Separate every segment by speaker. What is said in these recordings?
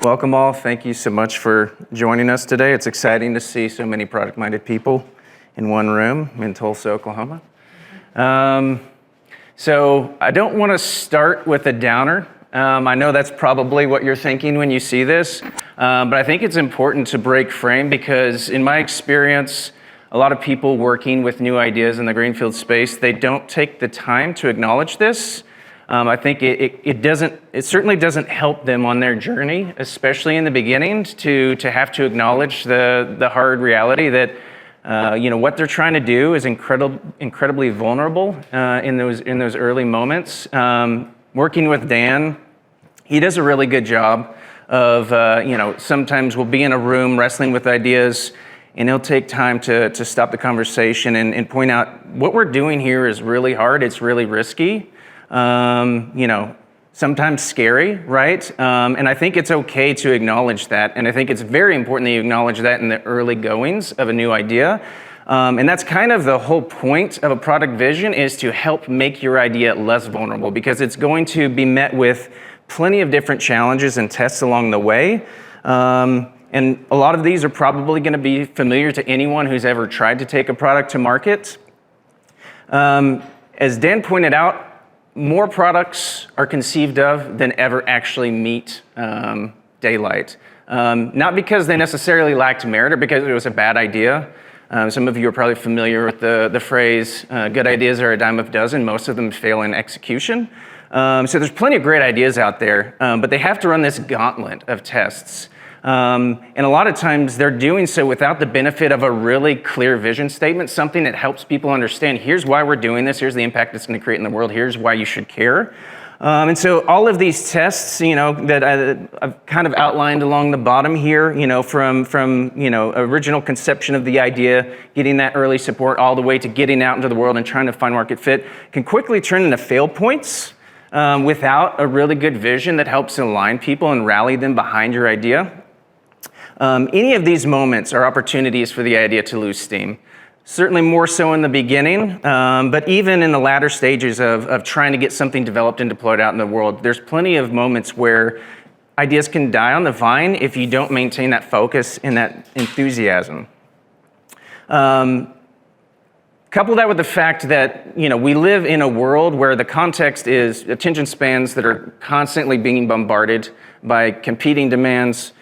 Speaker 1: Welcome all. Thank you so much for joining us today. It's exciting to see so many product-minded people in one room in Tulsa, Oklahoma. So I don't want to start with a downer. I know that's probably what you're thinking when you see this, but I think it's important to break frame because in my experience, a lot of people working with new ideas in the greenfield space, they don't take the time to acknowledge this. I think it certainly doesn't help them on their journey, especially in the beginning, to have to acknowledge the hard reality that what they're trying to do is incredibly vulnerable in those early moments. Working with Dan, he does a really good job of sometimes we'll be in a room wrestling with ideas, and he'll take time to stop the conversation and point out what we're doing here is really hard. It's really risky. Sometimes scary, right? And I think it's okay to acknowledge that. And I think it's very important that you acknowledge that in the early goings of a new idea. And that's kind of the whole point of a product vision, is to help make your idea less vulnerable, because it's going to be met with plenty of different challenges and tests along the way. And a lot of these are probably going to be familiar to anyone who's ever tried to take a product to market. As Dan pointed out, more products are conceived of than ever actually meet daylight. Not because they necessarily lacked merit or because it was a bad idea. Some of you are probably familiar with the phrase, good ideas are a dime a dozen. Most of them fail in execution. So there's plenty of great ideas out there, but they have to run this gauntlet of tests. And a lot of times they're doing so without the benefit of a really clear vision statement, something that helps people understand, here's why we're doing this, here's the impact it's going to create in the world, here's why you should care. And so all of these tests, that I've kind of outlined along the bottom here, from original conception of the idea, getting that early support, all the way to getting out into the world and trying to find market fit, can quickly turn into fail points without a really good vision that helps align people and rally them behind your idea. Any of these moments are opportunities for the idea to lose steam. Certainly more so in the beginning, but even in the latter stages of trying to get something developed and deployed out in the world, there's plenty of moments where ideas can die on the vine if you don't maintain that focus and that enthusiasm. Couple that with the fact that we live in a world where the context is attention spans that are constantly being bombarded by competing demands.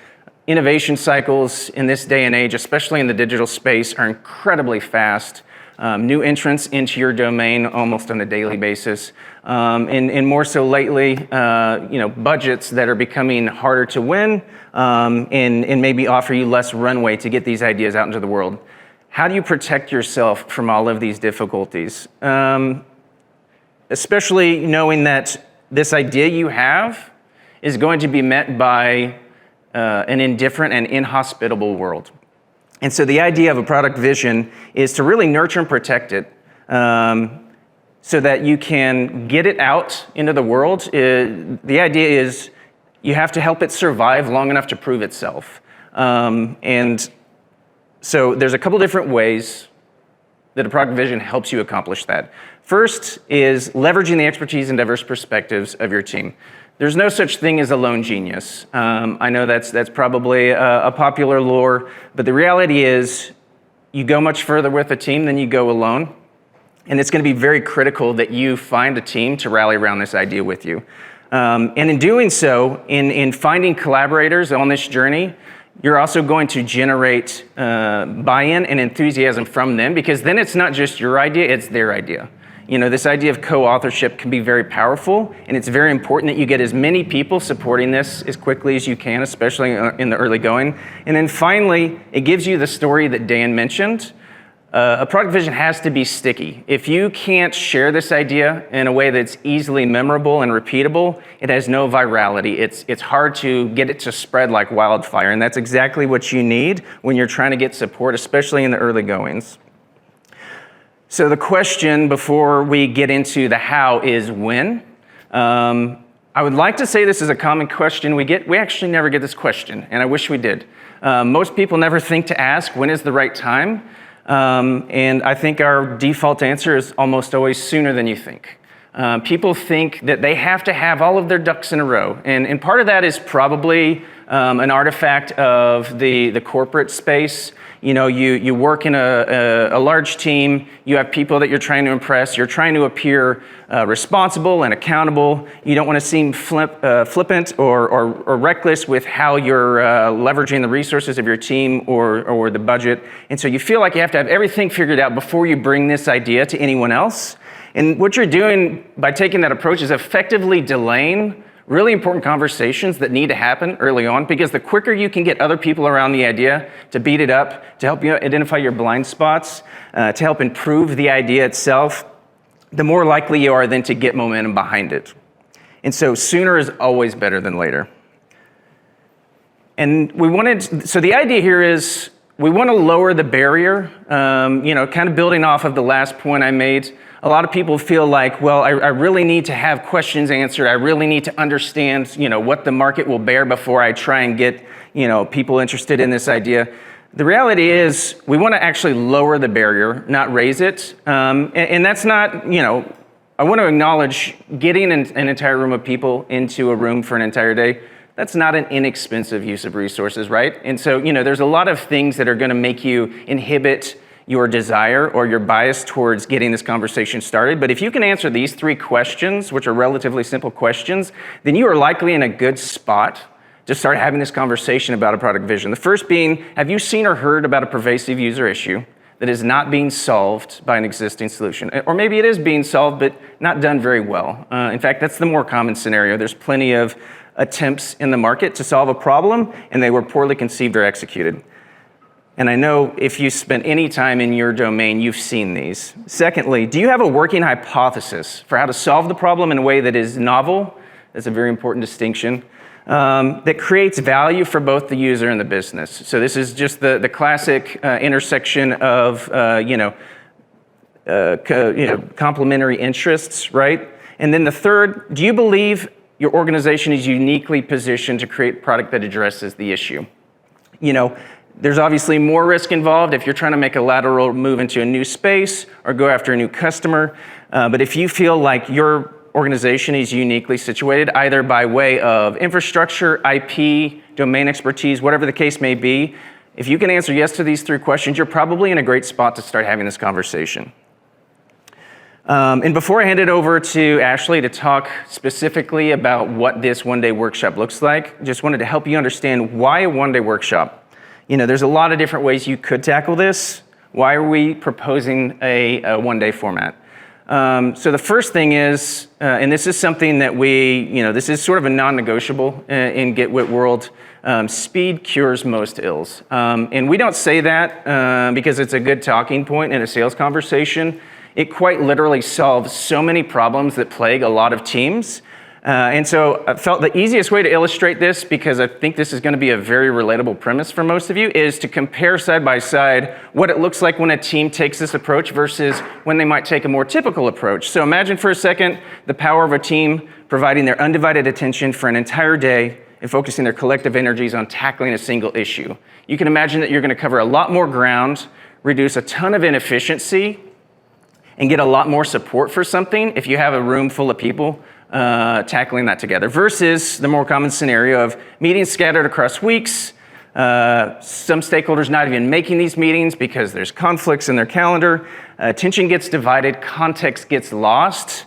Speaker 1: Innovation cycles in this day and age, especially in the digital space, are incredibly fast. New entrants into your domain almost on a daily basis. And more so lately, budgets that are becoming harder to win and maybe offer you less runway to get these ideas out into the world. How do you protect yourself from all of these difficulties? Especially knowing that this idea you have is going to be met by an indifferent and inhospitable world. And so the idea of a product vision is to really nurture and protect it so that you can get it out into the world. The idea is you have to help it survive long enough to prove itself. And so there's a couple different ways that a product vision helps you accomplish that. First is leveraging the expertise and diverse perspectives of your team. There's no such thing as a lone genius. I know that's probably a popular lore, but the reality is you go much further with a team than you go alone. And it's going to be very critical that you find a team to rally around this idea with you. And in doing so, in finding collaborators on this journey, you're also going to generate buy-in and enthusiasm from them, because then it's not just your idea, it's their idea. This idea of co-authorship can be very powerful, and it's very important that you get as many people supporting this as quickly as you can, especially in the early going. And then finally, it gives you the story that Dan mentioned. A product vision has to be sticky. If you can't share this idea in a way that's easily memorable and repeatable, it has no virality. It's hard to get it to spread like wildfire, and that's exactly what you need when you're trying to get support, especially in the early goings. So the question before we get into the how is when. I would like to say this is a common question we get. We actually never get this question, and I wish we did. Most people never think to ask, when is the right time? And I think our default answer is almost always sooner than you think. People think that they have to have all of their ducks in a row. And part of that is probably an artifact of the corporate space. You know, you work in a large team, you have people that you're trying to impress, you're trying to appear responsible and accountable. You don't want to seem flippant or reckless with how you're leveraging the resources of your team or the budget. And so you feel like you have to have everything figured out before you bring this idea to anyone else. And what you're doing by taking that approach is effectively delaying really important conversations that need to happen early on, because the quicker you can get other people around the idea to beat it up, to help you identify your blind spots, to help improve the idea itself, the more likely you are then to get momentum behind it. And so sooner is always better than later. And so the idea here is we want to lower the barrier, kind of building off of the last point I made. A lot of people feel like, well, I really need to have questions answered. I really need to understand, what the market will bear before I try and get, people interested in this idea. The reality is we want to actually lower the barrier, not raise it. And that's not, I want to acknowledge getting an entire room of people into a room for an entire day. That's not an inexpensive use of resources, right? And so, there's a lot of things that are going to make you inhibit your desire or your bias towards getting this conversation started. But if you can answer these 3 questions, which are relatively simple questions, then you are likely in a good spot to start having this conversation about a product vision. The first being, have you seen or heard about a pervasive user issue that is not being solved by an existing solution? Or maybe it is being solved, but not done very well. In fact, that's the more common scenario. There's plenty of attempts in the market to solve a problem, and they were poorly conceived or executed. And I know if you spent any time in your domain, you've seen these. Secondly, do you have a working hypothesis for how to solve the problem in a way that is novel? That's a very important distinction. That creates value for both the user and the business. So this is just the classic intersection of complementary interests, right? And then the third, do you believe your organization is uniquely positioned to create a product that addresses the issue? There's obviously more risk involved if you're trying to make a lateral move into a new space or go after a new customer. But if you feel like your organization is uniquely situated, either by way of infrastructure, IP, domain expertise, whatever the case may be, if you can answer yes to these 3 questions, you're probably in a great spot to start having this conversation. And before I hand it over to Ashley to talk specifically about what this one-day workshop looks like, just wanted to help you understand why a one-day workshop. There's a lot of different ways you could tackle this. Why are we proposing a one-day format? So the first thing is, and this is something that this is sort of a non-negotiable in Gitwit world, speed cures most ills. And we don't say that because it's a good talking point in a sales conversation. It quite literally solves so many problems that plague a lot of teams. And so I felt the easiest way to illustrate this, because I think this is going to be a very relatable premise for most of you, is to compare side by side what it looks like when a team takes this approach versus when they might take a more typical approach. So imagine for a second the power of a team providing their undivided attention for an entire day and focusing their collective energies on tackling a single issue. You can imagine that you're going to cover a lot more ground, reduce a ton of inefficiency, and get a lot more support for something if you have a room full of people tackling that together, versus the more common scenario of meetings scattered across weeks, some stakeholders not even making these meetings because there's conflicts in their calendar, attention gets divided, context gets lost.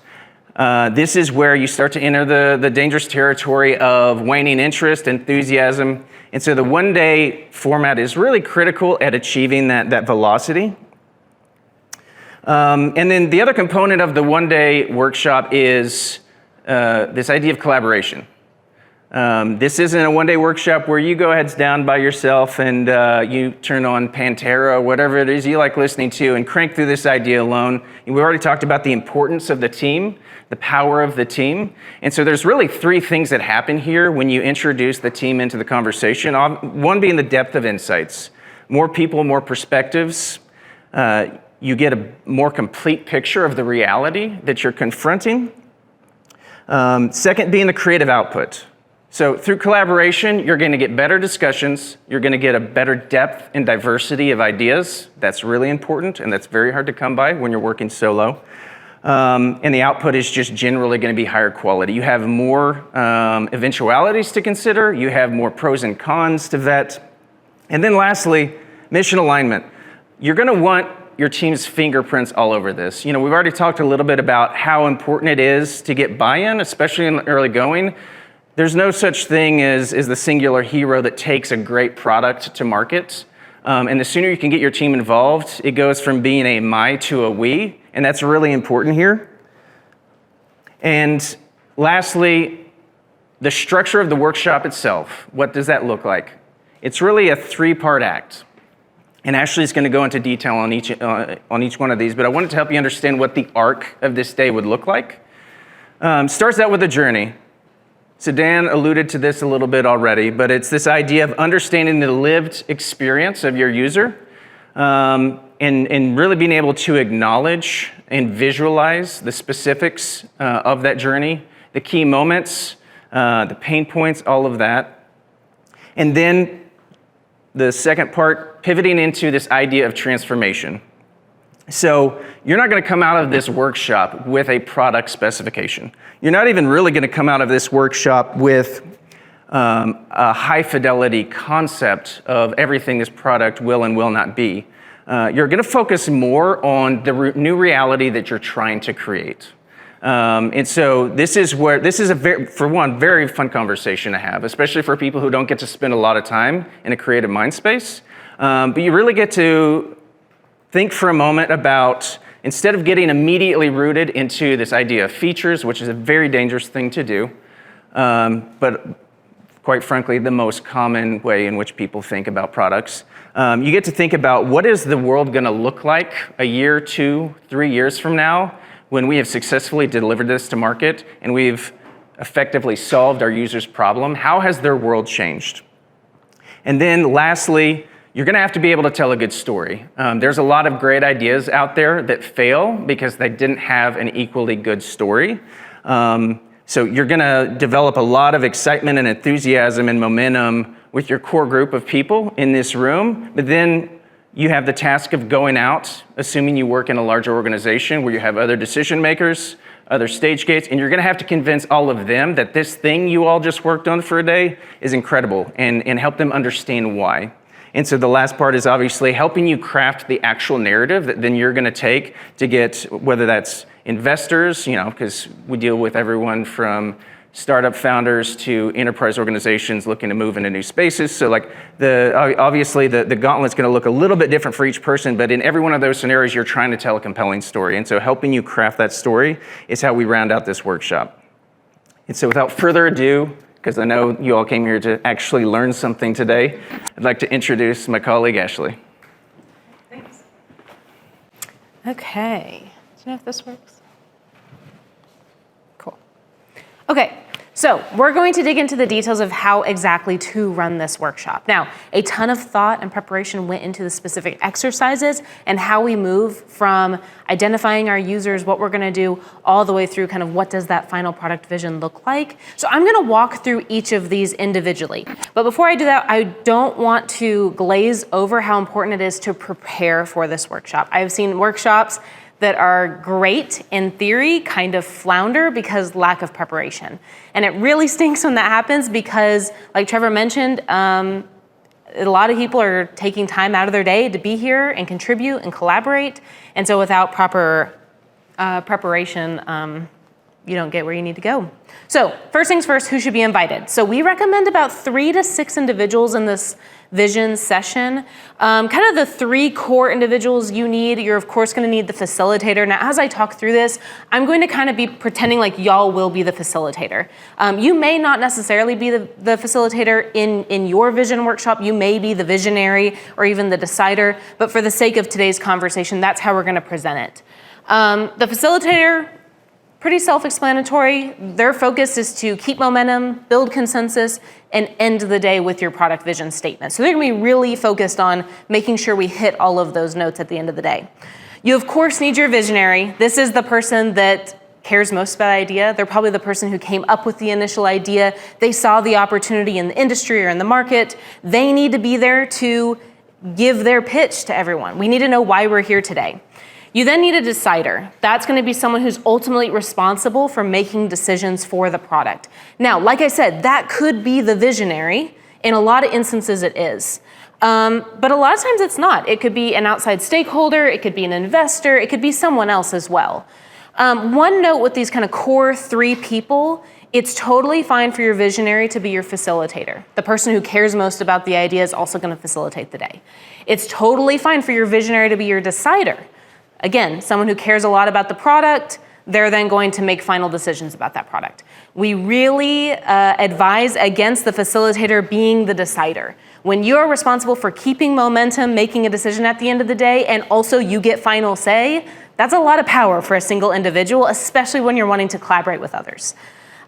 Speaker 1: This is where you start to enter the dangerous territory of waning interest, enthusiasm, and so the one-day format is really critical at achieving that velocity. And then the other component of the one-day workshop is this idea of collaboration. This isn't a one-day workshop where you go heads down by yourself and you turn on Pantera or whatever it is you like listening to and crank through this idea alone. We already talked about the importance of the team, the power of the team. And so there's really 3 things that happen here when you introduce the team into the conversation. One being the depth of insights. More people, more perspectives. You get a more complete picture of the reality that you're confronting. Second being the creative output. So through collaboration, you're going to get better discussions. You're going to get a better depth and diversity of ideas. That's really important, and that's very hard to come by when you're working solo. and the output is just generally going to be higher quality. You have more eventualities to consider, you have more pros and cons to vet. And then lastly, mission alignment. You're going to want your team's fingerprints all over this. We've already talked a little bit about how important it is to get buy-in, especially in the early going. There's no such thing as the singular hero that takes a great product to market. And the sooner you can get your team involved, it goes from being a my to a we, and that's really important here. And lastly, the structure of the workshop itself. What does that look like? It's really a 3-part act. And Ashley's going to go into detail on each one of these, but I wanted to help you understand what the arc of this day would look like. Starts out with a journey. So Dan alluded to this a little bit already, but it's this idea of understanding the lived experience of your user, and really being able to acknowledge and visualize the specifics of that journey, the key moments, the pain points, all of that. And then the second part, pivoting into this idea of transformation. So you're not going to come out of this workshop with a product specification. You're not even really going to come out of this workshop with a high fidelity concept of everything this product will and will not be. You're going to focus more on the new reality that you're trying to create. And so this is a very fun conversation to have, especially for people who don't get to spend a lot of time in a creative mind space. But you really get to think for a moment about, instead of getting immediately rooted into this idea of features, which is a very dangerous thing to do, but quite frankly, the most common way in which people think about products, you get to think about what is the world going to look like a year, 2, 3 years from now, when we have successfully delivered this to market and we've effectively solved our users' problem. How has their world changed? And then lastly, you're going to have to be able to tell a good story. There's a lot of great ideas out there that fail because they didn't have an equally good story. So you're going to develop a lot of excitement and enthusiasm and momentum with your core group of people in this room, but then you have the task of going out, assuming you work in a larger organization where you have other decision makers, other stage gates, and you're going to have to convince all of them that this thing you all just worked on for a day is incredible, and help them understand why. And so the last part is obviously helping you craft the actual narrative that then you're going to take to get, whether that's investors, because we deal with everyone from startup founders to enterprise organizations looking to move into new spaces. So obviously the gauntlet's going to look a little bit different for each person, but in every one of those scenarios, you're trying to tell a compelling story. And so helping you craft that story is how we round out this workshop. And so without further ado, because I know you all came here to actually learn something today, I'd like to introduce my colleague, Ashley.
Speaker 2: Thanks. Okay. Do you know if this works? Cool. Okay. So we're going to dig into the details of how exactly to run this workshop. Now, a ton of thought and preparation went into the specific exercises and how we move from identifying our users, what we're going to do, all the way through kind of what does that final product vision look like. So I'm going to walk through each of these individually. But before I do that, I don't want to glaze over how important it is to prepare for this workshop. I've seen workshops that are great in theory kind of flounder because lack of preparation. And it really stinks when that happens because, like Trevor mentioned, a lot of people are taking time out of their day to be here and contribute and collaborate. And so without proper preparation, you don't get where you need to go. So first things first, who should be invited? So we recommend about 3 to 6 individuals in this vision session. Kind of the 3 core individuals you need. You're of course going to need the facilitator. Now, as I talk through this, I'm going to kind of be pretending like y'all will be the facilitator. You may not necessarily be the facilitator in your vision workshop. You may be the visionary or even the decider, but for the sake of today's conversation, that's how we're going to present it. The facilitator, pretty self-explanatory. Their focus is to keep momentum, build consensus, and end the day with your product vision statement. So they're gonna be really focused on making sure we hit all of those notes at the end of the day. You of course need your visionary. This is the person that cares most about the idea. They're probably the person who came up with the initial idea. They saw the opportunity in the industry or in the market. They need to be there to give their pitch to everyone. We need to know why we're here today. You then need a decider. That's going to be someone who's ultimately responsible for making decisions for the product. Now, like I said, that could be the visionary. In a lot of instances, it is. But a lot of times it's not. It could be an outside stakeholder, it could be an investor, it could be someone else as well. One note with these kind of core 3 people, it's totally fine for your visionary to be your facilitator. The person who cares most about the idea is also going to facilitate the day. It's totally fine for your visionary to be your decider. Again, someone who cares a lot about the product, they're then going to make final decisions about that product. We really advise against the facilitator being the decider. When you're responsible for keeping momentum, making a decision at the end of the day, and also you get final say, that's a lot of power for a single individual, especially when you're wanting to collaborate with others.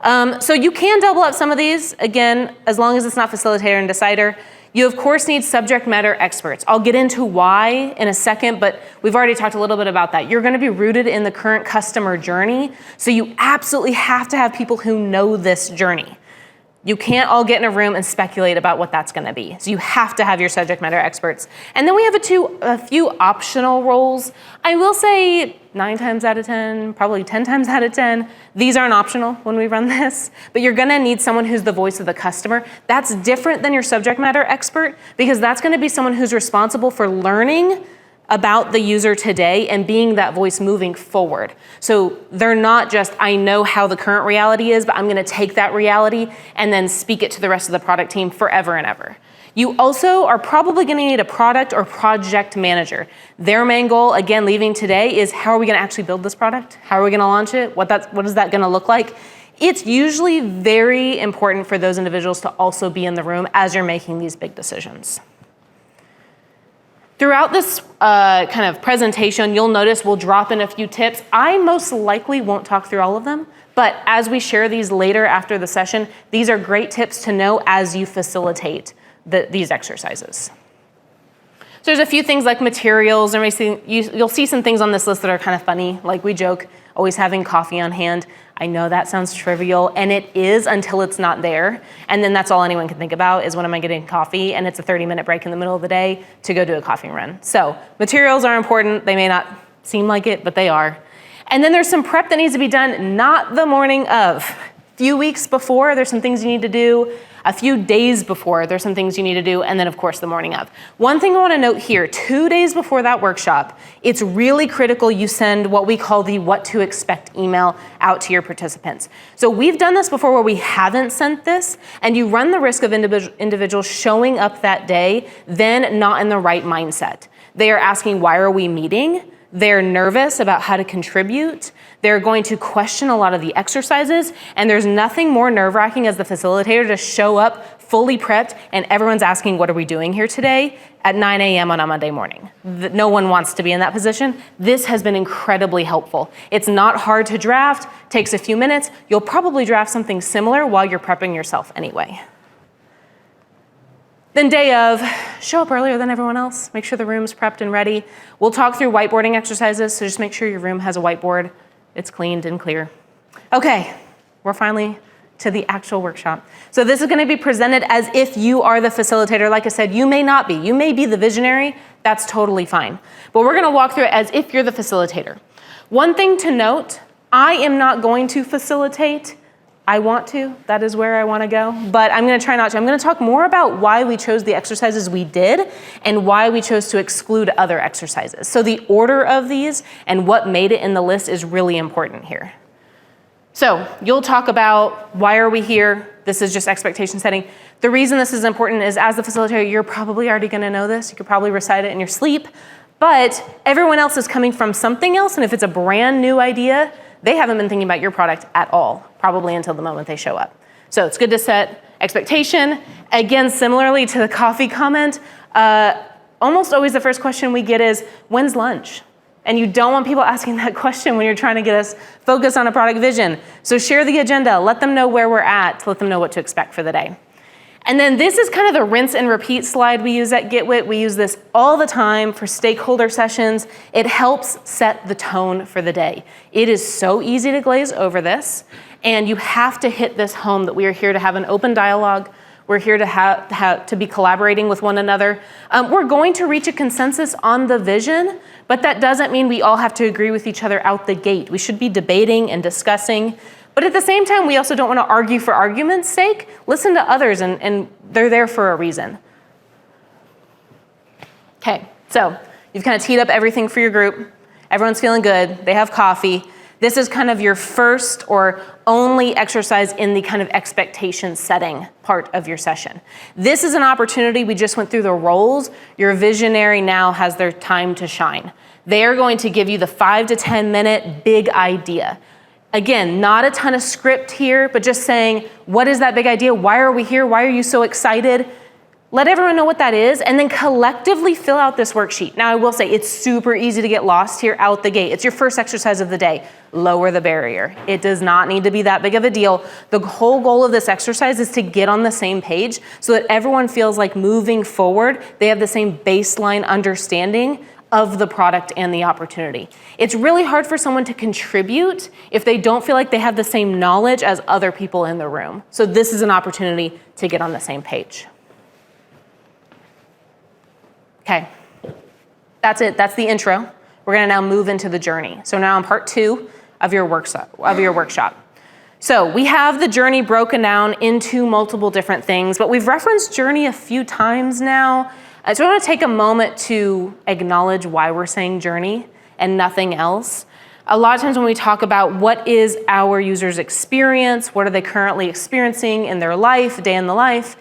Speaker 2: So you can double up some of these, again, as long as it's not facilitator and decider. You, of course, need subject matter experts. I'll get into why in a second, but we've already talked a little bit about that. You're going to be rooted in the current customer journey, so you absolutely have to have people who know this journey. You can't all get in a room and speculate about what that's going to be. So you have to have your subject matter experts. And then we have a few optional roles. I will say 9 times out of 10, probably 10 times out of 10, these aren't optional when we run this, but you're going to need someone who's the voice of the customer. That's different than your subject matter expert, because that's going to be someone who's responsible for learning about the user today and being that voice moving forward. So they're not just, I know how the current reality is, but I'm gonna take that reality and then speak it to the rest of the product team forever and ever. You also are probably gonna need a product or project manager. Their main goal, again, leaving today, is how are we gonna actually build this product? How are we gonna launch it? What is that gonna look like? It's usually very important for those individuals to also be in the room as you're making these big decisions. Throughout this kind of presentation, you'll notice we'll drop in a few tips. I most likely won't talk through all of them, but as we share these later after the session, these are great tips to know as you facilitate these exercises. So there's a few things like materials, and you'll see some things on this list that are kind of funny, like we joke, always having coffee on hand. I know that sounds trivial, and it is until it's not there. And then that's all anyone can think about is when am I getting coffee, and it's a 30-minute break in the middle of the day to go do a coffee run. So materials are important. They may not seem like it, but they are. And then there's some prep that needs to be done, not the morning of. A few weeks before, there's some things you need to do. A few days before, there's some things you need to do, and then of course the morning of. One thing I want to note here, 2 days before that workshop, it's really critical you send what we call the what to expect email out to your participants. So we've done this before where we haven't sent this, and you run the risk of individuals showing up that day, then not in the right mindset. They are asking, why are we meeting? They're nervous about how to contribute. They're going to question a lot of the exercises, and there's nothing more nerve-wracking as the facilitator to show up fully prepped and everyone's asking, what are we doing here today at 9 a.m. on a Monday morning? No one wants to be in that position. This has been incredibly helpful. It's not hard to draft, takes a few minutes. You'll probably draft something similar while you're prepping yourself anyway. Then day of, show up earlier than everyone else. Make sure the room's prepped and ready. We'll talk through whiteboarding exercises, so just make sure your room has a whiteboard. It's cleaned and clear. Okay, we're finally to the actual workshop. So this is gonna be presented as if you are the facilitator. Like I said, you may not be. You may be the visionary. That's totally fine. But we're gonna walk through it as if you're the facilitator. One thing to note, I am not going to facilitate. I want to, that is where I want to go, but I'm going to try not to. I'm going to talk more about why we chose the exercises we did and why we chose to exclude other exercises. So the order of these and what made it in the list is really important here. So you'll talk about why are we here? This is just expectation setting. The reason this is important is as the facilitator, you're probably already going to know this. You could probably recite it in your sleep, but everyone else is coming from something else, and if it's a brand new idea, they haven't been thinking about your product at all, probably until the moment they show up. So it's good to set expectation. Again, similarly to the coffee comment, almost always the first question we get is, when's lunch? And you don't want people asking that question when you're trying to get us focused on a product vision. So share the agenda, let them know where we're at, let them know what to expect for the day. And then this is kind of the rinse and repeat slide we use at Gitwit. We use this all the time for stakeholder sessions. It helps set the tone for the day. It is so easy to glaze over this, and you have to hit this home that we are here to have an open dialogue. We're here to be collaborating with one another. We're going to reach a consensus on the vision, but that doesn't mean we all have to agree with each other out the gate. We should be debating and discussing. But at the same time, we also don't want to argue for argument's sake. Listen to others, and they're there for a reason. Okay, so you've kind of teed up everything for your group. Everyone's feeling good. They have coffee. This is kind of your first or only exercise in the kind of expectation setting part of your session. This is an opportunity. We just went through the roles. Your visionary now has their time to shine. They are going to give you the 5 to 10 minute big idea. Again, not a ton of script here, but just saying, what is that big idea? Why are we here? Why are you so excited? Let everyone know what that is, and then collectively fill out this worksheet. Now, I will say it's super easy to get lost here out the gate. It's your first exercise of the day. Lower the barrier. It does not need to be that big of a deal. The whole goal of this exercise is to get on the same page so that everyone feels like moving forward, they have the same baseline understanding of the product and the opportunity. It's really hard for someone to contribute if they don't feel like they have the same knowledge as other people in the room. So this is an opportunity to get on the same page. Okay, that's it. That's the intro. We're gonna now move into the journey. So now on part 2 of your workshop. So we have the journey broken down into multiple different things, but we've referenced journey a few times now. So I want to take a moment to acknowledge why we're saying journey and nothing else. A lot of times when we talk about what is our user's experience, what are they currently experiencing in their life, day in the life,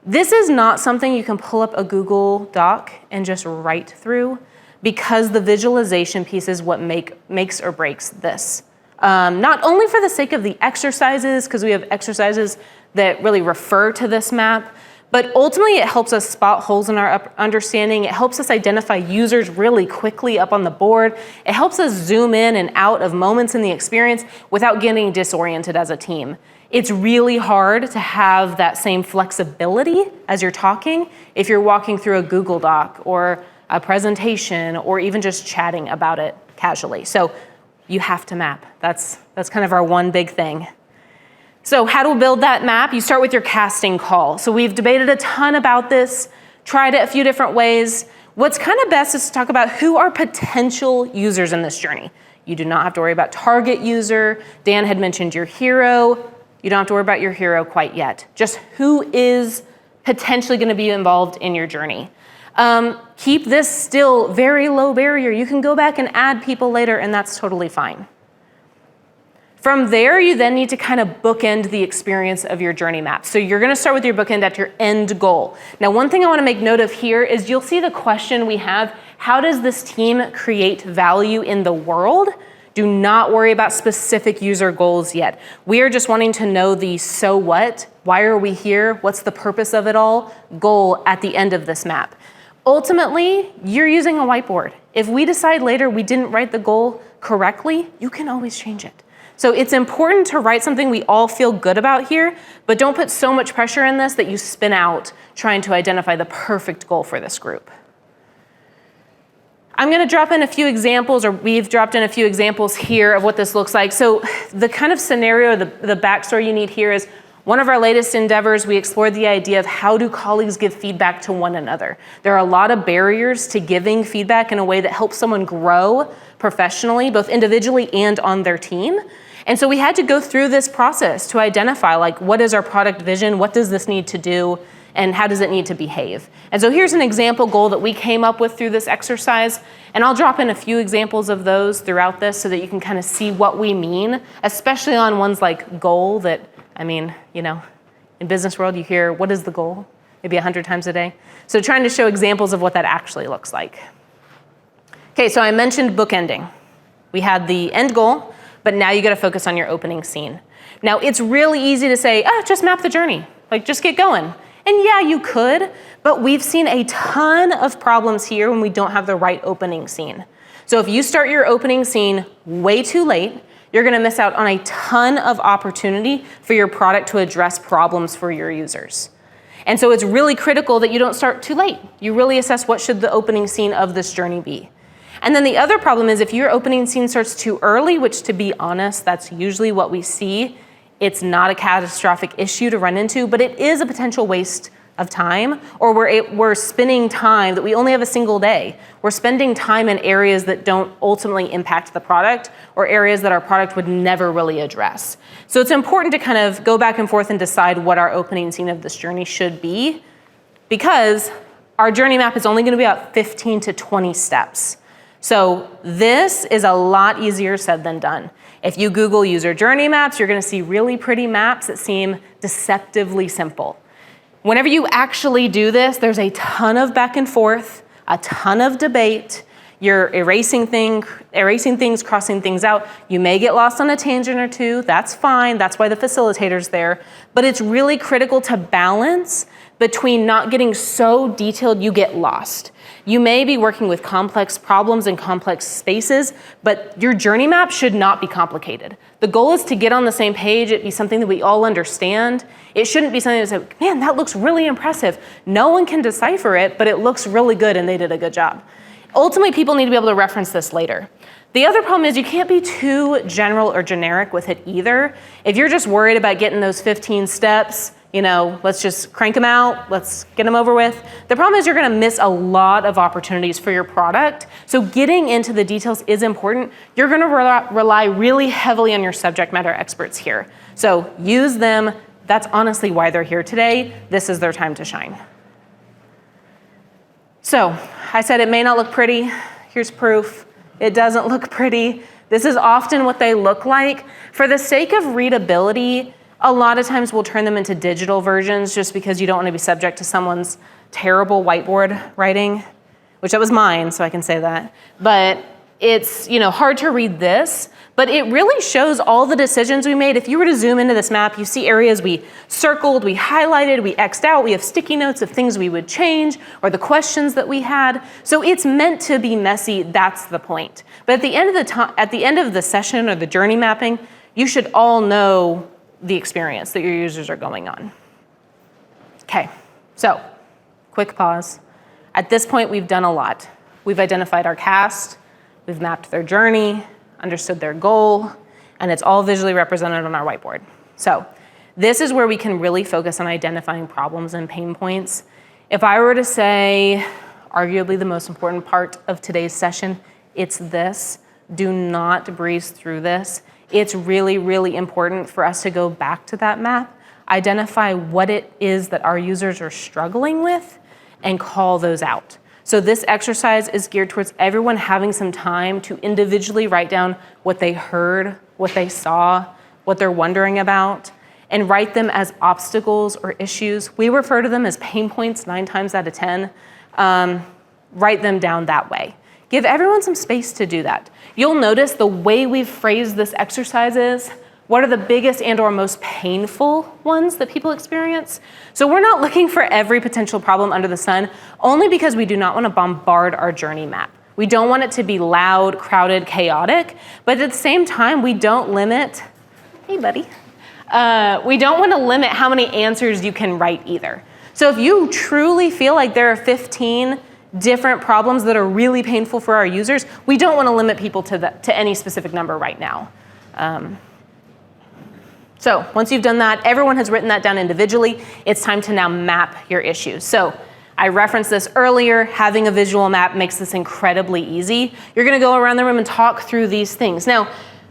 Speaker 2: this is not something you can pull up a Google Doc and just write through, because the visualization piece is what makes or breaks this. Not only for the sake of the exercises, because we have exercises that really refer to this map, but ultimately it helps us spot holes in our understanding. It helps us identify users really quickly up on the board. It helps us zoom in and out of moments in the experience without getting disoriented as a team. It's really hard to have that same flexibility as you're talking if you're walking through a Google Doc or a presentation or even just chatting about it casually. So you have to map. That's kind of our one big thing. So how to build that map? You start with your casting call. So we've debated a ton about this, tried it a few different ways. What's kind of best is to talk about who are potential users in this journey. You do not have to worry about target user. Dan had mentioned your hero. You don't have to worry about your hero quite yet. Just who is potentially going to be involved in your journey. Keep this still very low barrier. You can go back and add people later, and that's totally fine. From there, you then need to kind of bookend the experience of your journey map. So you're going to start with your bookend at your end goal. Now, one thing I want to make note of here is you'll see the question we have, how does this team create value in the world? Do not worry about specific user goals yet. We are just wanting to know the so what, why are we here, what's the purpose of it all, goal at the end of this map. Ultimately, you're using a whiteboard. If we decide later we didn't write the goal correctly, you can always change it. So it's important to write something we all feel good about here, but don't put so much pressure in this that you spin out trying to identify the perfect goal for this group. I'm going to drop in a few examples, or we've dropped in a few examples here of what this looks like. So the kind of scenario, the backstory you need here is one of our latest endeavors, we explored the idea of how do colleagues give feedback to one another. There are a lot of barriers to giving feedback in a way that helps someone grow professionally, both individually and on their team. And so we had to go through this process to identify, like, what is our product vision? What does this need to do? And how does it need to behave? And so here's an example goal that we came up with through this exercise. And I'll drop in a few examples of those throughout this so that you can kind of see what we mean, especially on ones like goal that, I mean, you know, in business world, you hear, what is the goal? Maybe 100 times a day. So trying to show examples of what that actually looks like. Okay, so I mentioned bookending. We had the end goal, but now you got to focus on your opening scene. Now, it's really easy to say, just map the journey. Like, just get going. And yeah, you could, but we've seen a ton of problems here when we don't have the right opening scene. So if you start your opening scene way too late, you're going to miss out on a ton of opportunity for your product to address problems for your users. And so it's really critical that you don't start too late. You really assess what should the opening scene of this journey be. And then the other problem is if your opening scene starts too early, which to be honest, that's usually what we see, It's not a catastrophic issue to run into, but it is a potential waste of time, or we're spending time that we only have a single day. We're spending time in areas that don't ultimately impact the product, or areas that our product would never really address. So it's important to kind of go back and forth and decide what our opening scene of this journey should be, because our journey map is only going to be about 15 to 20 steps. So this is a lot easier said than done. If you Google user journey maps, you're going to see really pretty maps that seem deceptively simple. Whenever you actually do this, there's a ton of back and forth, a ton of debate. You're erasing things, crossing things out. You may get lost on a tangent or two. That's fine. That's why the facilitator's there. But it's really critical to balance between not getting so detailed you get lost. You may be working with complex problems and complex spaces, but your journey map should not be complicated. The goal is to get on the same page. It be something that we all understand. It shouldn't be something that's like, man, that looks really impressive. No one can decipher it, but it looks really good and they did a good job. Ultimately, people need to be able to reference this later. The other problem is you can't be too general or generic with it either. If you're just worried about getting those 15 steps, let's just crank them out, let's get them over with. The problem is you're gonna miss a lot of opportunities for your product. So getting into the details is important. You're gonna rely really heavily on your subject matter experts here. So use them. That's honestly why they're here today. This is their time to shine. So I said it may not look pretty. Here's proof. It doesn't look pretty. This is often what they look like. For the sake of readability, a lot of times we'll turn them into digital versions just because you don't want to be subject to someone's terrible whiteboard writing, which that was mine, so I can say that. But it's hard to read this, but it really shows all the decisions we made. If you were to zoom into this map, you see areas we circled, we highlighted, we X'd out, we have sticky notes of things we would change or the questions that we had. So it's meant to be messy, that's the point. But at the end of the session or the journey mapping, you should all know the experience that your users are going on. Okay, so quick pause. At this point, we've done a lot. We've identified our cast, we've mapped their journey, understood their goal, and it's all visually represented on our whiteboard. So this is where we can really focus on identifying problems and pain points. If I were to say, arguably the most important part of today's session, it's this. Do not breeze through this. It's really, really important for us to go back to that map, identify what it is that our users are struggling with, and call those out. So this exercise is geared towards everyone having some time to individually write down what they heard, what they saw, what they're wondering about, and write them as obstacles or issues. We refer to them as pain points 9 times out of 10. Write them down that way. Give everyone some space to do that. You'll notice the way we've phrased this exercise is, what are the biggest and or most painful ones that people experience? So we're not looking for every potential problem under the sun, only because we do not want to bombard our journey map. We don't want it to be loud, crowded, chaotic, but at the same time, we don't limit, hey buddy, we don't want to limit how many answers you can write either. So if you truly feel like there are 15 different problems that are really painful for our users, we don't want to limit people to any specific number right now. So once you've done that, everyone has written that down individually, it's time to now map your issues. So I referenced this earlier, having a visual map makes this incredibly easy. You're gonna go around the room and talk through these things. Now,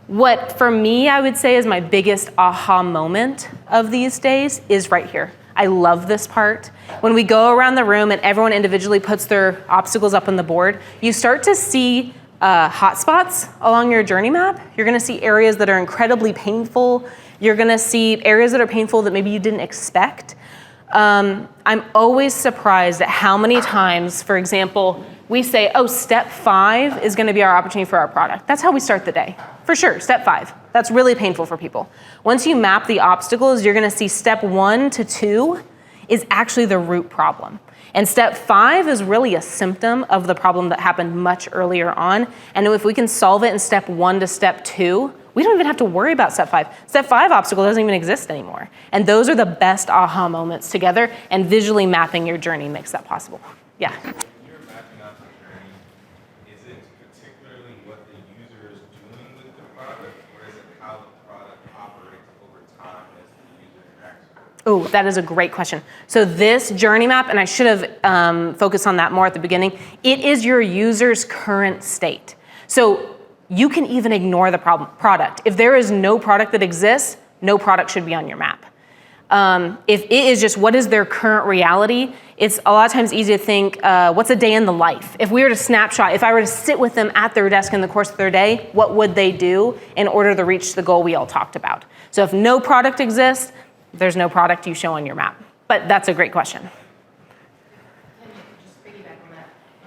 Speaker 2: what for me, I would say is my biggest aha moment of these days is right here. I love this part. When we go around the room and everyone individually puts their obstacles up on the board, you start to see hotspots along your journey map. You're gonna see areas that are incredibly painful. You're gonna see areas that are painful that maybe you didn't expect. I'm always surprised at how many times, for example, we say, oh, step 5 is gonna be our opportunity for our product. That's how we start the day, for sure, step 5. That's really painful for people. Once you map the obstacles, you're gonna see step 1 to 2 is actually the root problem. And step 5 is really a symptom of the problem that happened much earlier on. And if we can solve it in step 1 to step 2, we don't even have to worry about step 5. Step 5 obstacle doesn't even exist anymore. And those are the best aha moments together, and visually mapping your journey makes that possible. Yeah.
Speaker 3: When you're mapping out the journey, is it particularly what the user is doing with the product, or is it how the product operates over time
Speaker 2: Oh, that is a great question. So this journey map, and I should have focused on that more at the beginning, it is your user's current state. So you can even ignore the product. If there is no product that exists, no product should be on your map. If it is just what is their current reality, it's a lot of times easy to think, what's a day in the life? If we were to snapshot, if I were to sit with them at their desk in the course of their day, what would they do in order to reach the goal we all talked about? So if no product exists, there's no product you show on your map. But that's a great question.
Speaker 4: And just piggyback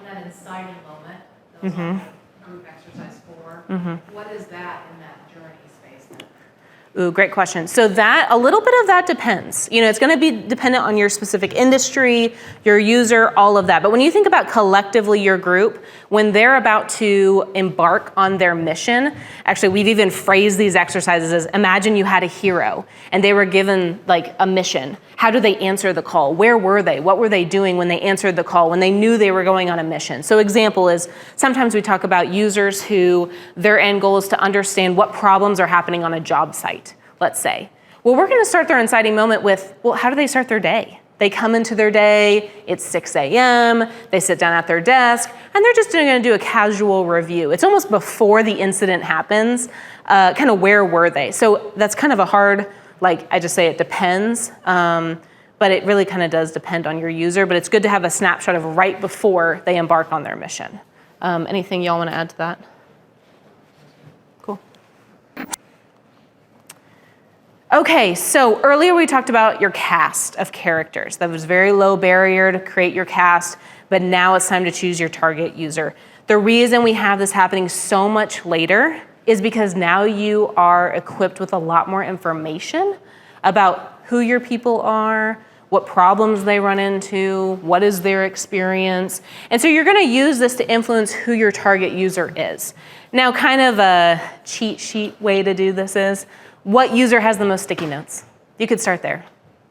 Speaker 4: on that inciting moment, that was on group exercise 4, what is that in that journey space then?
Speaker 2: Ooh, great question. So that, a little bit of that depends. It's gonna be dependent on your specific industry, your user, all of that. But when you think about collectively your group, when they're about to embark on their mission, actually we've even phrased these exercises as, imagine you had a hero and they were given like a mission. How do they answer the call? Where were they? What were they doing when they answered the call, when they knew they were going on a mission? So example is, sometimes we talk about users who their end goal is to understand what problems are happening on a job site, let's say. Well, we're gonna start their inciting moment with, well, how do they start their day? They come into their day, it's 6 a.m., they sit down at their desk, and they're just gonna do a casual review. It's almost before the incident happens, kind of where were they? So that's kind of a hard, like I just say it depends, but it really kind of does depend on your user, but it's good to have a snapshot of right before they embark on their mission. Anything y'all wanna add to that? Cool. Okay, so earlier we talked about your cast of characters. That was very low barrier to create your cast, but now it's time to choose your target user. The reason we have this happening so much later is because now you are equipped with a lot more information about who your people are, what problems they run into, what is their experience. And so you're gonna use this to influence who your target user is. Now, kind of a cheat sheet way to do this is, what user has the most sticky notes? You could start there.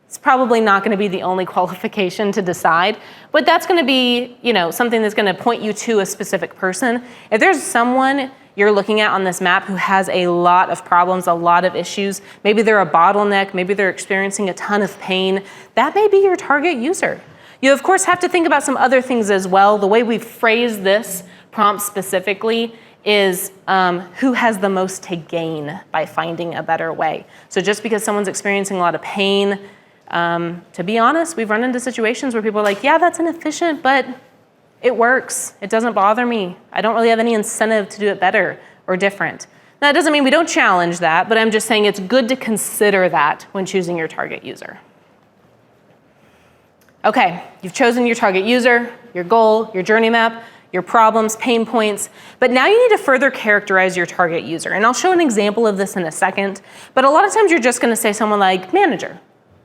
Speaker 2: It's probably not gonna be the only qualification to decide, but that's gonna be, something that's gonna point you to a specific person. If there's someone you're looking at on this map who has a lot of problems, a lot of issues, maybe they're a bottleneck, maybe they're experiencing a ton of pain, that may be your target user. You of course have to think about some other things as well. The way we've phrased this prompt specifically is who has the most to gain by finding a better way. So just because someone's experiencing a lot of pain, to be honest, we've run into situations where people are like, yeah, that's inefficient, but it works. It doesn't bother me. I don't really have any incentive to do it better or different. Now, that doesn't mean we don't challenge that, but I'm just saying it's good to consider that when choosing your target user. Okay, you've chosen your target user, your goal, your journey map, your problems, pain points, but now you need to further characterize your target user. And I'll show an example of this in a second, but a lot of times you're just gonna say someone like manager.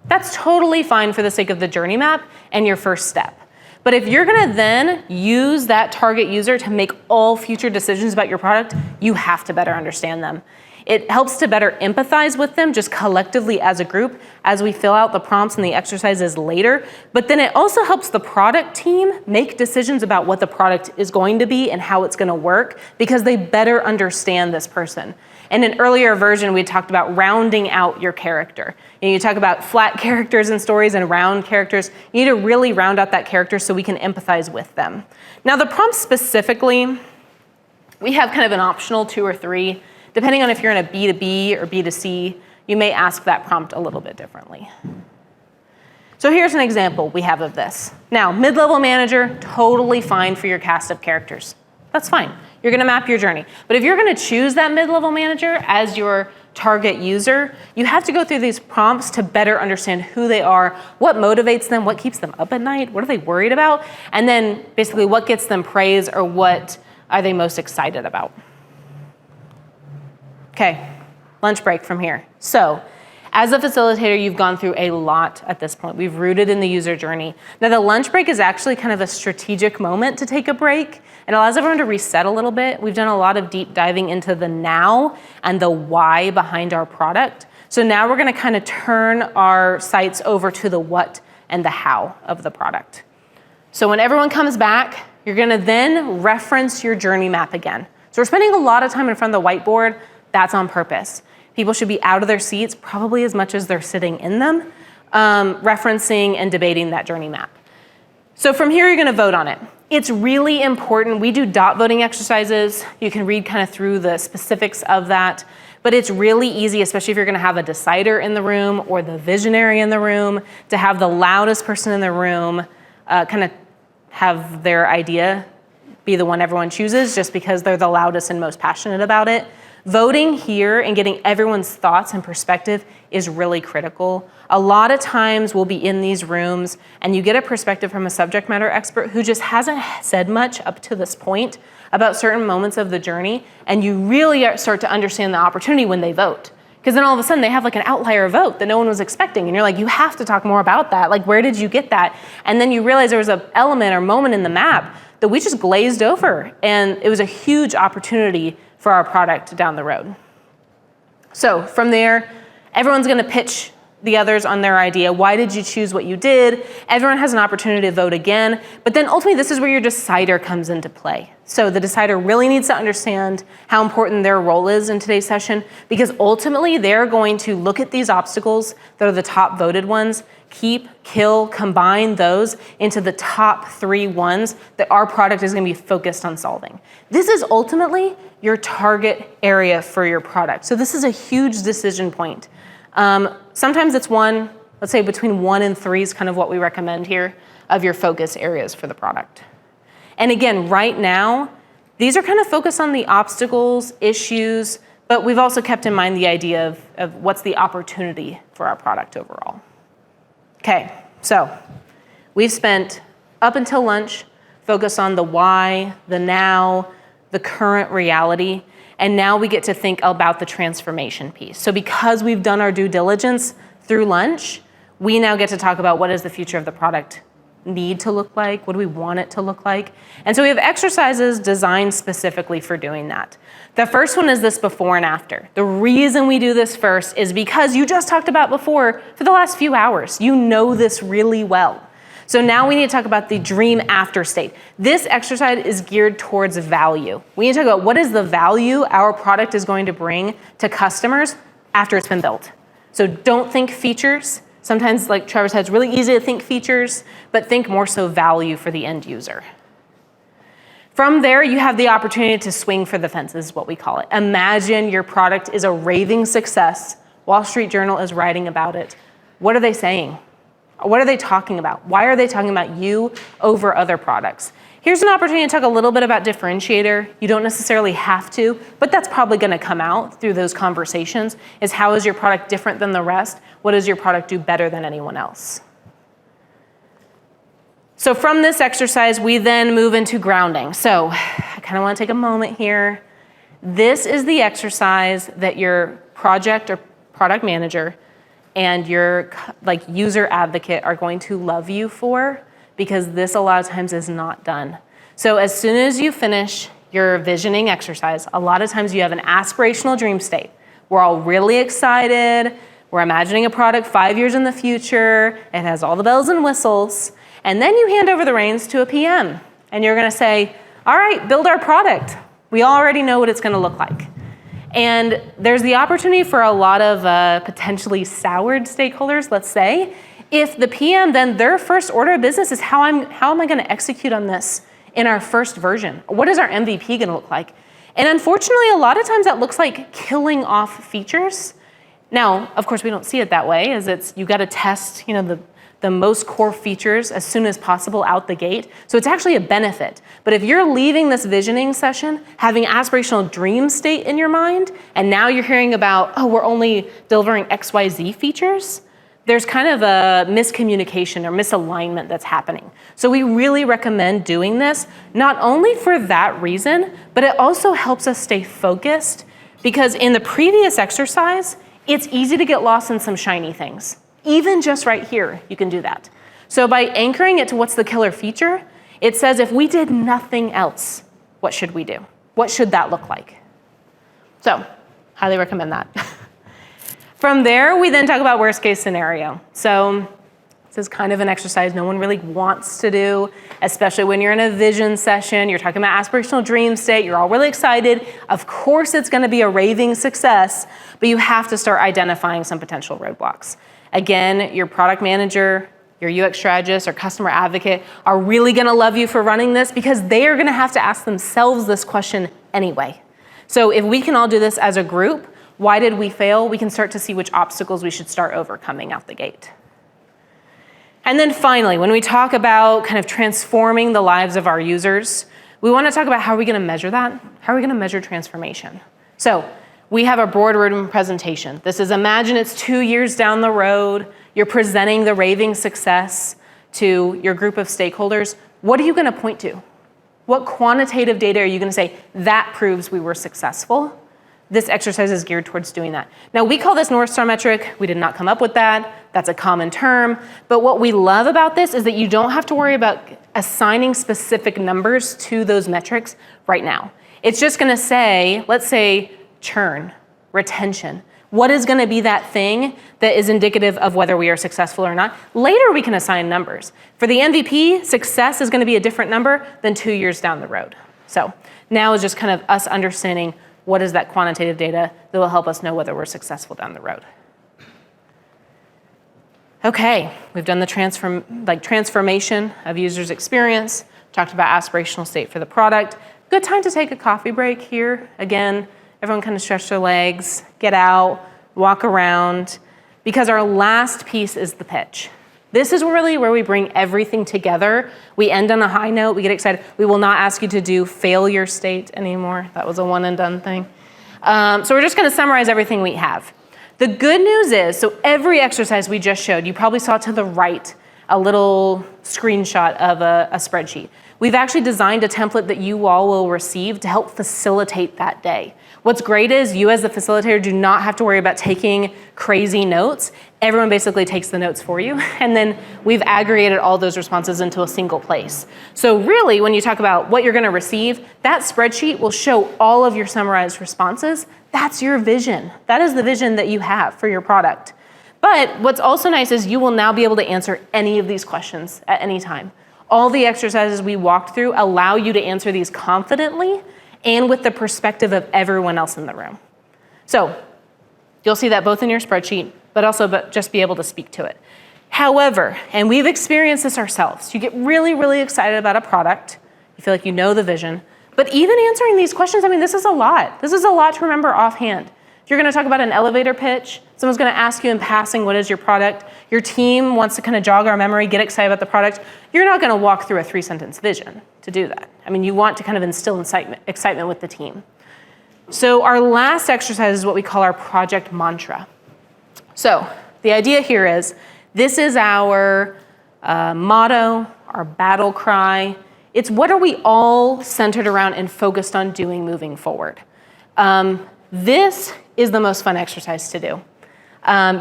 Speaker 2: That's totally fine for the sake of the journey map and your first step. But if you're gonna then use that target user to make all future decisions about your product, you have to better understand them. It helps to better empathize with them just collectively as a group as we fill out the prompts and the exercises later. But then it also helps the product team make decisions about what the product is going to be and how it's gonna work because they better understand this person. In an earlier version, we talked about rounding out your character. And you talk about flat characters in stories and round characters. You need to really round out that character so we can empathize with them. Now the prompts specifically, we have kind of an optional 2 or 3. Depending on if you're in a B2B or B2C, you may ask that prompt a little bit differently. So here's an example we have of this. Now, mid-level manager, totally fine for your cast of characters. That's fine. You're gonna map your journey. But if you're gonna choose that mid-level manager as your target user, you have to go through these prompts to better understand who they are, what motivates them, what keeps them up at night, what are they worried about, and then basically what gets them praise or what are they most excited about. Okay, lunch break from here. So, as a facilitator, you've gone through a lot at this point. We've rooted in the user journey. Now the lunch break is actually kind of a strategic moment to take a break. It allows everyone to reset a little bit. We've done a lot of deep diving into the now and the why behind our product. So now we're gonna kind of turn our sights over to the what and the how of the product. So when everyone comes back, you're gonna then reference your journey map again. So we're spending a lot of time in front of the whiteboard. That's on purpose. People should be out of their seats probably as much as they're sitting in them. referencing and debating that journey map. So from here, you're gonna vote on it. It's really important. We do dot voting exercises. You can read kind of through the specifics of that, but it's really easy, especially if you're gonna have a decider in the room or the visionary in the room, to have the loudest person in the room kind of have their idea be the one everyone chooses just because they're the loudest and most passionate about it. Voting here and getting everyone's thoughts and perspective is really critical. A lot of times we'll be in these rooms and you get a perspective from a subject matter expert who just hasn't said much up to this point about certain moments of the journey, and you really start to understand the opportunity when they vote. Because then all of a sudden they have like an outlier vote that no one was expecting, and you're like, you have to talk more about that. Like, where did you get that? And then you realize there was an element or moment in the map that we just glazed over, and it was a huge opportunity for our product down the road. So from there, everyone's gonna pitch the others on their idea. Why did you choose what you did? Everyone has an opportunity to vote again, but then ultimately this is where your decider comes into play. So the decider really needs to understand how important their role is in today's session, because ultimately they're going to look at these obstacles that are the top voted ones, keep, kill, combine those into the top 3 ones that our product is gonna be focused on solving. This is ultimately your target area for your product. So this is a huge decision point. Sometimes it's one, let's say between 1 and 3 is kind of what we recommend here of your focus areas for the product. And again, right now, these are kind of focused on the obstacles, issues, but we've also kept in mind the idea of what's the opportunity for our product overall. Okay, so we've spent up until lunch focused on the why, the now, the current reality, and now we get to think about the transformation piece. So because we've done our due diligence through lunch, we now get to talk about what does the future of the product need to look like? What do we want it to look like? And so we have exercises designed specifically for doing that. The first one is this before and after. The reason we do this first is because you just talked about before for the last few hours. You know this really well. So now we need to talk about the dream after state. This exercise is geared towards value. We need to talk about what is the value our product is going to bring to customers after it's been built. So don't think features. Sometimes, like Trevor said, it's really easy to think features, but think more so value for the end user. From there, you have the opportunity to swing for the fences, is what we call it. Imagine your product is a raving success. Wall Street Journal is writing about it. What are they saying? What are they talking about? Why are they talking about you over other products? Here's an opportunity to talk a little bit about differentiator. You don't necessarily have to, but that's probably gonna come out through those conversations, is how is your product different than the rest? What does your product do better than anyone else? So from this exercise, we then move into grounding. So I kind of want to take a moment here. This is the exercise that your project or product manager and your user advocate are going to love you for, because this a lot of times is not done. So as soon as you finish your visioning exercise, a lot of times you have an aspirational dream state. We're all really excited. We're imagining a product 5 years in the future. It has all the bells and whistles. And then you hand over the reins to a PM, and you're gonna say, all right, build our product. We already know what it's gonna look like. And there's the opportunity for a lot of potentially soured stakeholders, let's say, if the PM, then their first order of business is how am I gonna execute on this in our first version? What is our MVP gonna look like? And unfortunately, a lot of times that looks like killing off features. Now, of course, we don't see it that way, as you gotta test the most core features as soon as possible out the gate. So it's actually a benefit. But if you're leaving this visioning session having aspirational dream state in your mind, and now you're hearing about, oh, we're only delivering XYZ features, there's kind of a miscommunication or misalignment that's happening. So we really recommend doing this, not only for that reason, but it also helps us stay focused, because in the previous exercise, it's easy to get lost in some shiny things. Even just right here, you can do that. So by anchoring it to what's the killer feature, it says if we did nothing else, what should we do? What should that look like? So, highly recommend that. From there, we then talk about worst case scenario. So This is kind of an exercise no one really wants to do, especially when you're in a vision session, you're talking about aspirational dream state, you're all really excited. Of course it's gonna be a raving success, but you have to start identifying some potential roadblocks. Again, your product manager, your UX strategist or customer advocate are really gonna love you for running this because they are gonna have to ask themselves this question anyway. So if we can all do this as a group, why did we fail? We can start to see which obstacles we should start overcoming out the gate. And then finally, when we talk about kind of transforming the lives of our users, we want to talk about how are we going to measure that? How are we going to measure transformation? So we have a boardroom presentation. This is, imagine it's 2 years down the road. You're presenting the raving success to your group of stakeholders. What are you going to point to? What quantitative data are you going to say, that proves we were successful? This exercise is geared towards doing that. Now, we call this North Star metric. We did not come up with that. That's a common term. But what we love about this is that you don't have to worry about assigning specific numbers to those metrics right now. It's just going to say, let's say, churn, retention. What is going to be that thing that is indicative of whether we are successful or not? Later, we can assign numbers. For the MVP, success is going to be a different number than 2 years down the road. So now is just kind of us understanding what is that quantitative data that will help us know whether we're successful down the road. Okay, we've done the transformation of users' experience, talked about aspirational state for the product. Good time to take a coffee break here. Again, everyone kind of stretch their legs, get out, walk around, because our last piece is the pitch. This is really where we bring everything together. We end on a high note, we get excited. We will not ask you to do failure state anymore. That was a one and done thing. So we're just gonna summarize everything we have. The good news is, so every exercise we just showed, you probably saw to the right a little screenshot of a spreadsheet. We've actually designed a template that you all will receive to help facilitate that day. What's great is you as the facilitator do not have to worry about taking crazy notes. Everyone basically takes the notes for you, and then we've aggregated all those responses into a single place. So really, when you talk about what you're gonna receive, that spreadsheet will show all of your summarized responses. That's your vision. That is the vision that you have for your product. But what's also nice is you will now be able to answer any of these questions at any time. All the exercises we walked through allow you to answer these confidently and with the perspective of everyone else in the room. So you'll see that both in your spreadsheet, but also just be able to speak to it. However, and we've experienced this ourselves, you get really, really excited about a product, you feel like you know the vision, but even answering these questions, I mean, this is a lot. This is a lot to remember offhand. If you're gonna talk about an elevator pitch, someone's gonna ask you in passing, what is your product? Your team wants to kind of jog our memory, get excited about the product. You're not gonna walk through a 3-sentence vision to do that. I mean, you want to kind of instill excitement with the team. So our last exercise is what we call our project mantra. So the idea here is, this is our motto, our battle cry. It's what are we all centered around and focused on doing moving forward. This is the most fun exercise to do.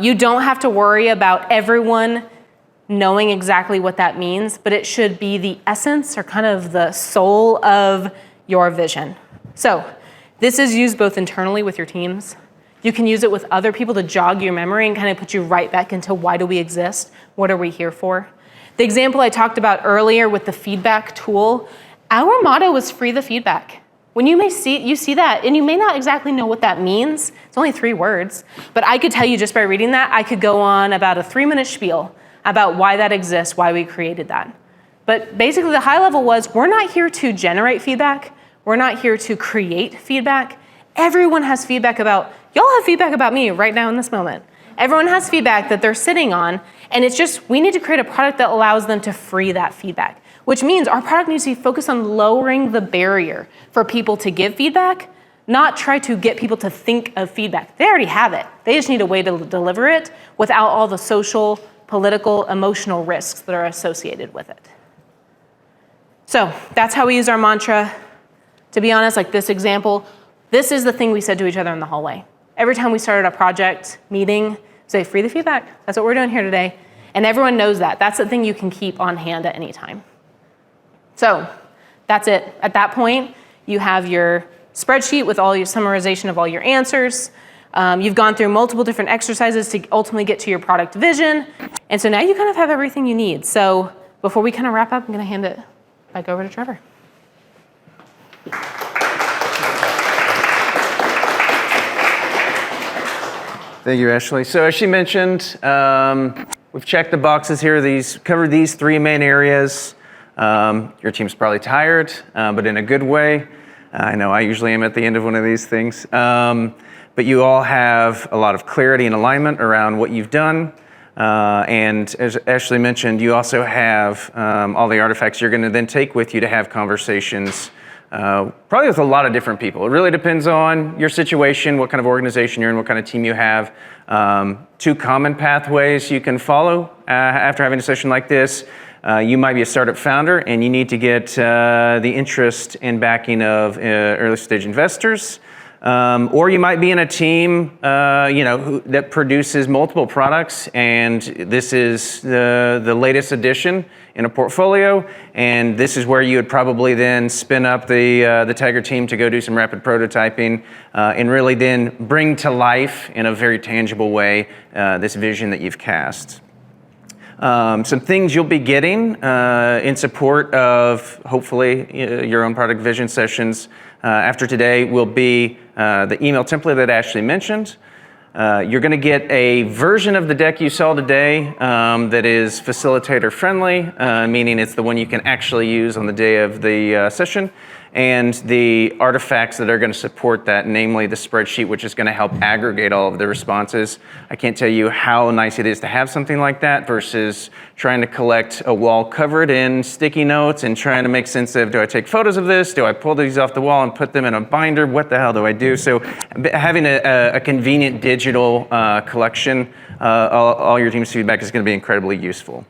Speaker 2: You don't have to worry about everyone knowing exactly what that means, but it should be the essence or kind of the soul of your vision. So this is used both internally with your teams. You can use it with other people to jog your memory and kind of put you right back into why do we exist? What are we here for? The example I talked about earlier with the feedback tool, our motto was free the feedback. When you see that, and you may not exactly know what that means, it's only 3 words, but I could tell you just by reading that, I could go on about a 3-minute spiel about why that exists, why we created that. But basically the high level was, we're not here to generate feedback, we're not here to create feedback. Everyone has feedback about, y'all have feedback about me right now in this moment. Everyone has feedback that they're sitting on, and it's just, we need to create a product that allows them to free that feedback, which means our product needs to be focused on lowering the barrier for people to give feedback, not try to get people to think of feedback. They already have it. They just need a way to deliver it without all the social, political, emotional risks that are associated with it. So that's how we use our mantra. To be honest, like this example, this is the thing we said to each other in the hallway. Every time we started a project meeting, say, free the feedback. That's what we're doing here today. And everyone knows that. That's the thing you can keep on hand at any time. So that's it. At that point, you have your spreadsheet with all your summarization of all your answers. You've gone through multiple different exercises to ultimately get to your product vision. And so now you kind of have everything you need. So before we kind of wrap up, I'm going to hand it back over to Trevor.
Speaker 1: Thank you, Ashley. So as she mentioned, we've checked the boxes here. Covered these three main areas. Your team's probably tired, but in a good way. I know I usually am at the end of one of these things. But you all have a lot of clarity and alignment around what you've done. And as Ashley mentioned, you also have all the artifacts you're going to then take with you to have conversations, probably with a lot of different people. It really depends on your situation, what kind of organization you're in, what kind of team you have. Two common pathways you can follow after having a session like this. You might be a startup founder and you need to get the interest and backing of early stage investors. Or you might be in a team, that produces multiple products, and this is the latest addition in a portfolio, and this is where you would probably then spin up the Tiger team to go do some rapid prototyping, and really then bring to life in a very tangible way this vision that you've cast. Some things you'll be getting in support of hopefully your own product vision sessions after today will be the email template that Ashley mentioned. You're going to get a version of the deck you saw today that is facilitator friendly, meaning it's the one you can actually use on the day of the session, and the artifacts that are going to support that, namely the spreadsheet, which is going to help aggregate all of the responses. I can't tell you how nice it is to have something like that versus trying to collect a wall covered in sticky notes and trying to make sense of, do I take photos of this? Do I pull these off the wall and put them in a binder? What the hell do I do? So having a convenient digital collection, all your team's feedback is going to be incredibly useful.